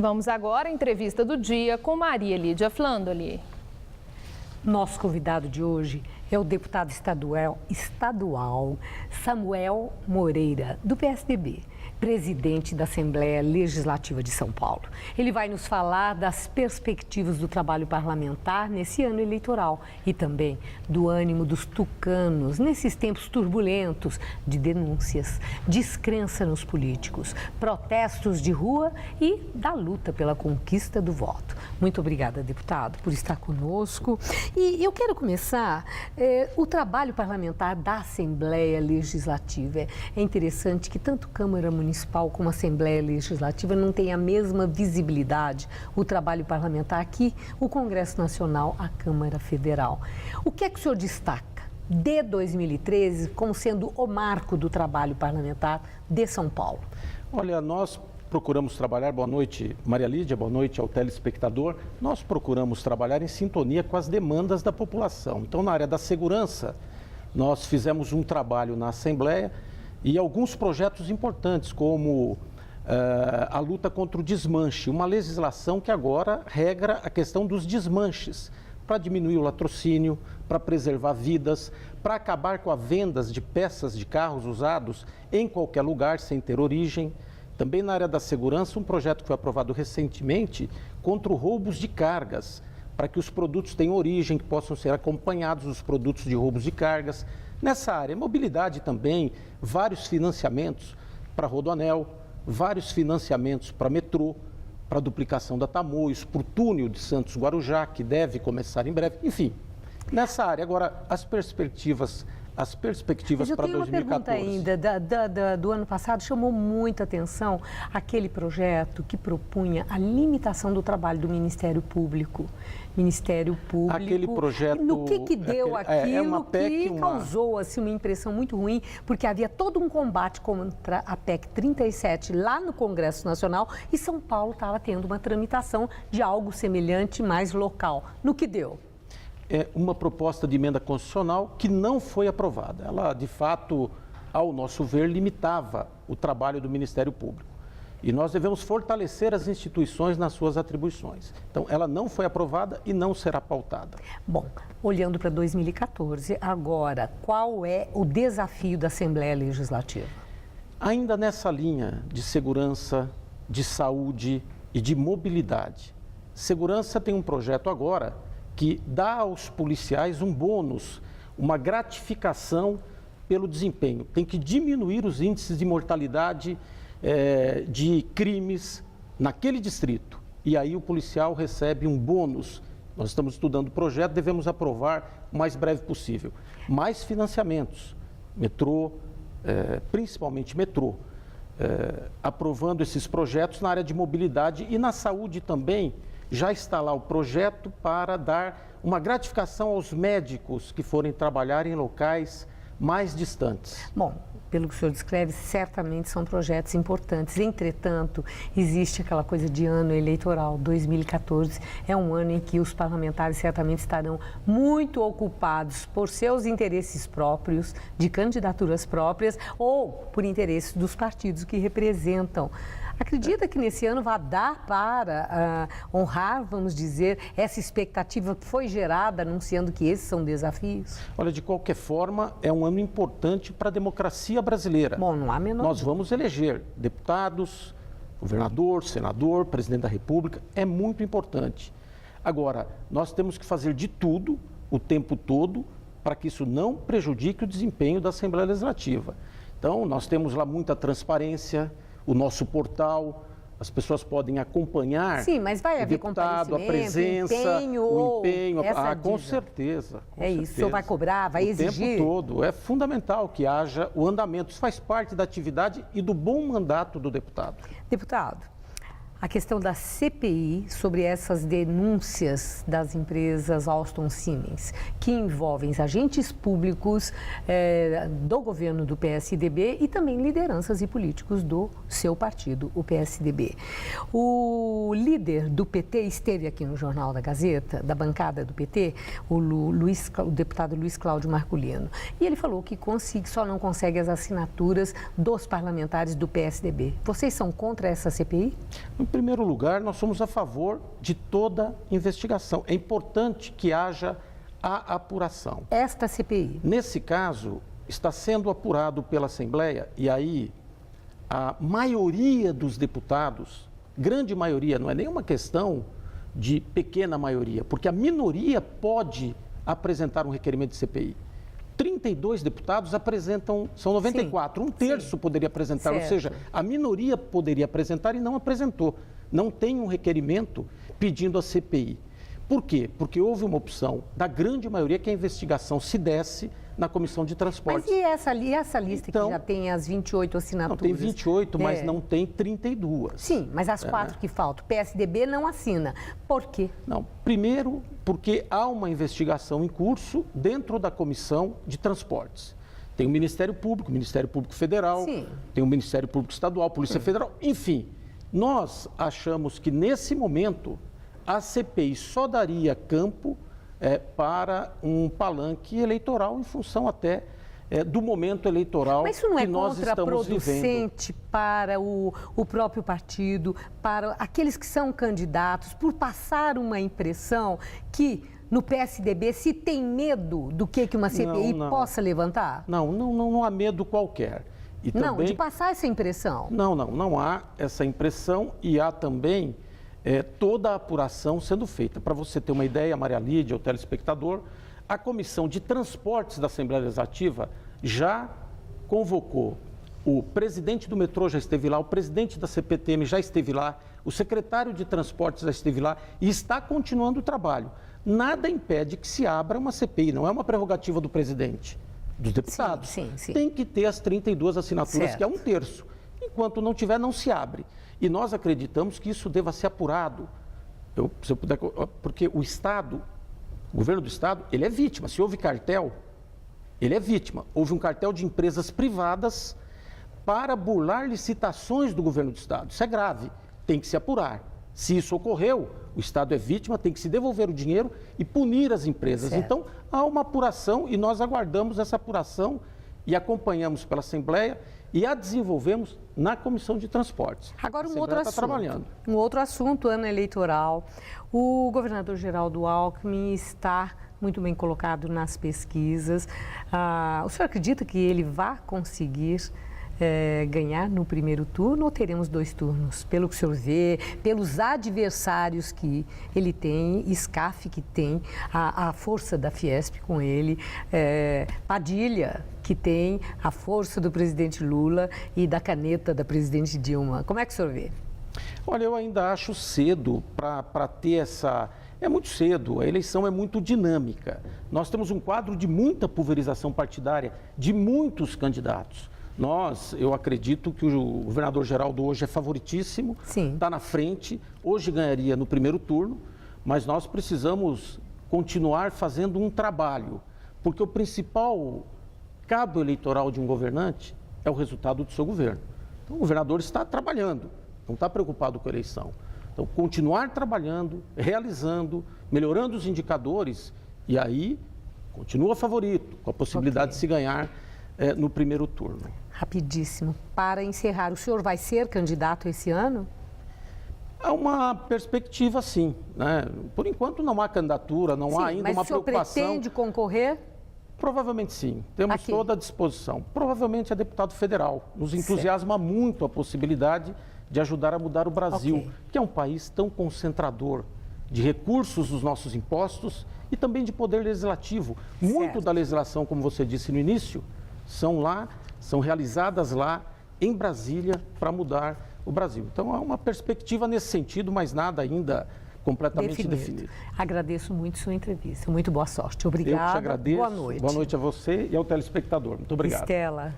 Vamos agora à entrevista do dia com Maria Lídia Flandoli. Nosso convidado de hoje é o deputado estadual Samuel Moreira, do PSDB, presidente da Assembleia Legislativa de São Paulo. Ele vai nos falar das perspectivas do trabalho parlamentar nesse ano eleitoral e também do ânimo dos tucanos nesses tempos turbulentos de denúncias, descrença nos políticos, protestos de rua e da luta pela conquista do voto. Muito obrigada, deputado, por estar conosco. E eu quero começar, o trabalho parlamentar da Assembleia Legislativa. É interessante que tanto Câmara Municipal como Assembleia Legislativa não têm a mesma visibilidade, o trabalho parlamentar aqui, o Congresso Nacional, a Câmara Federal. O que é que o senhor destaca de 2013 como sendo o marco do trabalho parlamentar de São Paulo? Olha, nós procuramos trabalhar, boa noite Maria Lídia, boa noite ao telespectador, nós procuramos trabalhar em sintonia com as demandas da população. Então, na área da segurança, nós fizemos um trabalho na Assembleia e alguns projetos importantes, como a luta contra o desmanche, uma legislação que agora regra a questão dos desmanches, para diminuir o latrocínio, para preservar vidas, para acabar com a venda de peças de carros usados em qualquer lugar, sem ter origem. Também na área da segurança, um projeto que foi aprovado recentemente contra roubos de cargas, para que os produtos tenham origem, que possam ser acompanhados os produtos de roubos de cargas. Nessa área, mobilidade também, vários financiamentos para Rodoanel, vários financiamentos para metrô, para duplicação da Tamoios, para o túnel de Santos Guarujá, que deve começar em breve. Enfim, nessa área, agora, as perspectivas para 2014. Mas eu tenho uma pergunta ainda, do ano passado, chamou muita atenção aquele projeto que propunha a limitação do trabalho do Ministério Público. Aquele projeto... No que deu aquilo que causou assim, uma impressão muito ruim, porque havia todo um combate contra a PEC 37 lá no Congresso Nacional e São Paulo estava tendo uma tramitação de algo semelhante, mais local. No que deu? É uma proposta de emenda constitucional que não foi aprovada. Ela, de fato, ao nosso ver, limitava o trabalho do Ministério Público. E nós devemos fortalecer as instituições nas suas atribuições. Então, ela não foi aprovada e não será pautada. Bom, olhando para 2014, agora, qual é o desafio da Assembleia Legislativa? Ainda nessa linha de segurança, de saúde e de mobilidade. Segurança tem um projeto agora que dá aos policiais um bônus, uma gratificação pelo desempenho. Tem que diminuir os índices de mortalidade de crimes naquele distrito. E aí o policial recebe um bônus. Nós estamos estudando o projeto, devemos aprovar o mais breve possível. Mais financiamentos, metrô, principalmente metrô, aprovando esses projetos na área de mobilidade e na saúde também. Já está lá o projeto para dar uma gratificação aos médicos que forem trabalhar em locais mais distantes. Bom, pelo que o senhor descreve, certamente são projetos importantes. Entretanto, existe aquela coisa de ano eleitoral. 2014 é um ano em que os parlamentares certamente estarão muito ocupados por seus interesses próprios, de candidaturas próprias ou por interesses dos partidos que representam. Acredita que nesse ano vai dar para honrar, vamos dizer, essa expectativa que foi gerada anunciando que esses são desafios? Olha, de qualquer forma, é um ano importante para a democracia brasileira. Bom, não há a menor Nós vamos eleger deputados, governador, senador, presidente da República. É muito importante. Agora, nós temos que fazer de tudo, o tempo todo, para que isso não prejudique o desempenho da Assembleia Legislativa. Então, nós temos lá muita transparência, o nosso portal, as pessoas podem acompanhar. Sim, mas vai haver o deputado, a presença, o empenho. Com certeza. É isso, o senhor vai cobrar, vai exigir? O tempo todo. É fundamental que haja o andamento. Isso faz parte da atividade e do bom mandato do deputado. Deputado, a questão da CPI sobre essas denúncias das empresas Alstom Siemens, que envolvem agentes públicos do governo do PSDB e também lideranças e políticos do seu partido, o PSDB. O líder do PT esteve aqui no Jornal da Gazeta, da bancada do PT, o deputado Luiz Cláudio Marculino, e ele falou que só não consegue as assinaturas dos parlamentares do PSDB. Vocês são contra essa CPI? Muito primeiro lugar, nós somos a favor de toda investigação. É importante que haja a apuração. Esta CPI. Nesse caso, está sendo apurado pela Assembleia, e aí a maioria dos deputados, grande maioria, não é nenhuma questão de pequena maioria, porque a minoria pode apresentar um requerimento de CPI. 32 deputados apresentam, são 94, um terço poderia apresentar, ou seja, a minoria poderia apresentar e não apresentou. Não tem um requerimento pedindo a CPI. Por quê? Porque houve uma opção da grande maioria que a investigação se desse na Comissão de Transportes. Mas e essa lista então, que já tem as 28 assinaturas? Não, tem 28, mas não tem 32. Sim, mas as 4 que faltam. O PSDB não assina. Por quê? Não, primeiro porque há uma investigação em curso dentro da Comissão de Transportes. Tem o Ministério Público Federal, tem o Ministério Público Estadual, Polícia Federal, enfim. Nós achamos que nesse momento a CPI só daria campo para um palanque eleitoral em função até do momento eleitoral que nós estamos vivendo. Mas isso não é contraproducente para o próprio partido, para aqueles que são candidatos, por passar uma impressão que no PSDB se tem medo do que uma CPI possa levantar? Não há medo qualquer. E também, de passar essa impressão? Não há essa impressão e há também toda a apuração sendo feita. Para você ter uma ideia, Maria Lídia, o telespectador, a Comissão de Transportes da Assembleia Legislativa já convocou, o presidente do metrô já esteve lá, o presidente da CPTM já esteve lá, o secretário de Transportes já esteve lá e está continuando o trabalho. Nada impede que se abra uma CPI, não é uma prerrogativa do presidente, dos deputados. Sim. Tem que ter as 32 assinaturas, que é um terço. Enquanto não tiver, não se abre. E nós acreditamos que isso deva ser apurado. Se eu puder, porque o Estado, o governo do Estado, ele é vítima. Se houve cartel, ele é vítima. Houve um cartel de empresas privadas para burlar licitações do governo do Estado. Isso é grave, tem que se apurar. Se isso ocorreu, o Estado é vítima, tem que se devolver o dinheiro e punir as empresas. Então, há uma apuração e nós aguardamos essa apuração e acompanhamos pela Assembleia e a desenvolvemos na Comissão de Transportes. Agora, um outro assunto, ano eleitoral. O governador Geraldo Alckmin está muito bem colocado nas pesquisas. O senhor acredita que ele vai conseguir ganhar no primeiro turno ou teremos 2 turnos? Pelo que o senhor vê, pelos adversários que ele tem, SCAF que tem, a força da Fiesp com ele, Padilha que tem a força do presidente Lula e da caneta da presidente Dilma. Como é que o senhor vê? Olha, eu ainda acho cedo para ter essa... É muito cedo, a eleição é muito dinâmica. Nós temos um quadro de muita pulverização partidária, de muitos candidatos. Eu acredito que o governador Geraldo hoje é favoritíssimo, está na frente, hoje ganharia no primeiro turno, mas nós precisamos continuar fazendo um trabalho, porque o principal cabo eleitoral de um governante é o resultado do seu governo. Então, o governador está trabalhando, não está preocupado com a eleição. Então, continuar trabalhando, realizando, melhorando os indicadores, e aí continua favorito, com a possibilidade de se ganhar no primeiro turno. Rapidíssimo. Para encerrar, o senhor vai ser candidato esse ano? Há uma perspectiva, sim. Né? Por enquanto não há candidatura, não há ainda uma preocupação. Mas o senhor pretende concorrer? Provavelmente sim. Temos toda a disposição. Provavelmente é deputado federal. Nos entusiasma muito a possibilidade de ajudar a mudar o Brasil, que é um país tão concentrador de recursos dos nossos impostos e também de poder legislativo. Muito da legislação, como você disse no início, são realizadas lá em Brasília para mudar o Brasil. Então, há uma perspectiva nesse sentido, mas nada ainda completamente definido. Agradeço muito sua entrevista. Muito boa sorte. Obrigada. Eu te agradeço. Boa noite. Boa noite a você e ao telespectador. Muito obrigado. Estela.